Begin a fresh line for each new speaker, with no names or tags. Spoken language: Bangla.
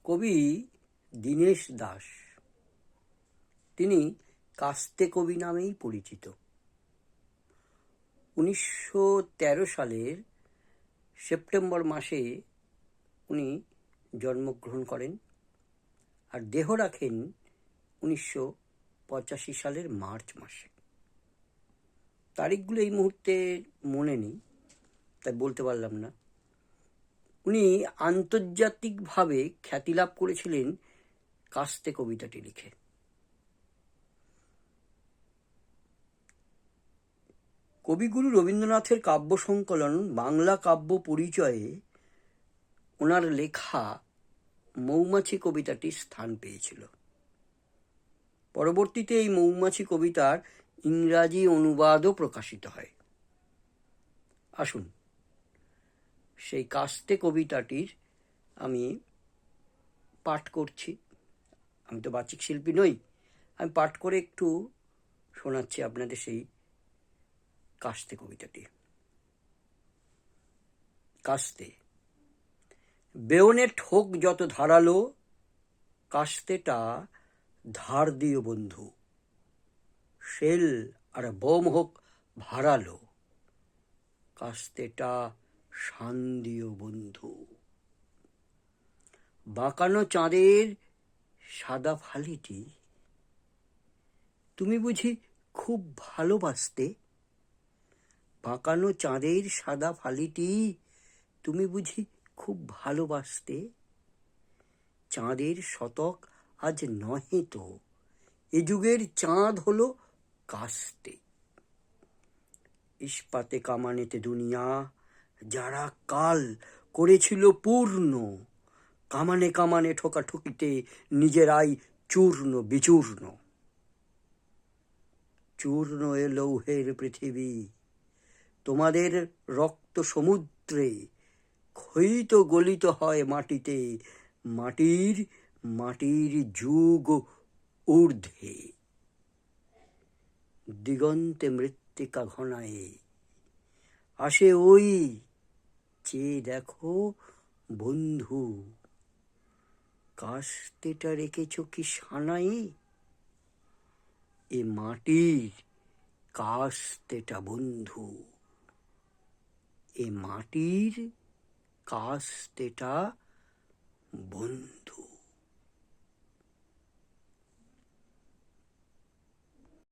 কবি দীনেশ দাস, তিনি কাস্তে কবি নামেই পরিচিত। 1913 সালের সেপ্টেম্বর মাসে উনি জন্মগ্রহণ করেন আর দেহ রাখেন 1985 সালের মার্চ মাসে। তারিখগুলো এই মুহূর্তে মনে নেই, তাই বলতে পারলাম না। উনি আন্তর্জাতিকভাবে খ্যাতি লাভ করেছিলেন কাস্তে কবিতাটি লিখে। কবিগুরু রবীন্দ্রনাথের কাব্য সংকলন বাংলা কাব্য পরিচয়ে ওনার লেখা মৌমাছি কবিতাটি স্থান পেয়েছিল। পরবর্তীতে এই মৌমাছি কবিতার ইংরাজি অনুবাদও প্রকাশিত হয়। আসুন সেই কাস্তে কবিতাটির আমি পাঠ করছি। আমি তো বাচিক শিল্পী নই, আমি পাঠ করে একটু শোনাচ্ছি আপনাদের সেই কাস্তে কবিতাটি। কাস্তে। বেয়োনেট হোক যত ধারালো, কাস্তেটা ধার দিও বন্ধু। শেল আর বোম হোক ভারালো, কাস্তেটা শান দিও বন্ধু। বাঁকানো চাঁদের সাদা ফালিটি তুমি বুঝি খুব ভালোবাসতে? বাঁকানো চাঁদের সাদা ফালিটি তুমি বুঝি খুব ভালোবাসতে? চাঁদের শতক আজ নহে তো, এ যুগের চাঁদ হলো কাস্তে। ইস্পাতে কামানেতে দুনিয়া যারা কাল করেছিল পূর্ণ, কামানে কামানে ঠোকাঠুকিতে নিজেরাই চূর্ণ বিচূর্ণ। চূর্ণ এ লৌহের পৃথিবী, তোমাদের রক্ত সমুদ্রে ক্ষয়িত গলিত হয় মাটিতে, মাটির মাটির যুগ ঊর্ধ্বে। দিগন্তে মৃত্তিকা ঘনায়ে আসে ওই চেয়ে দেখো বন্ধু, কাস্তেটা রেখেছ কি সানায়ে? এ মাটির কাস্তেটা বন্ধু, এ মাটির কাস্তেটা বন্ধু।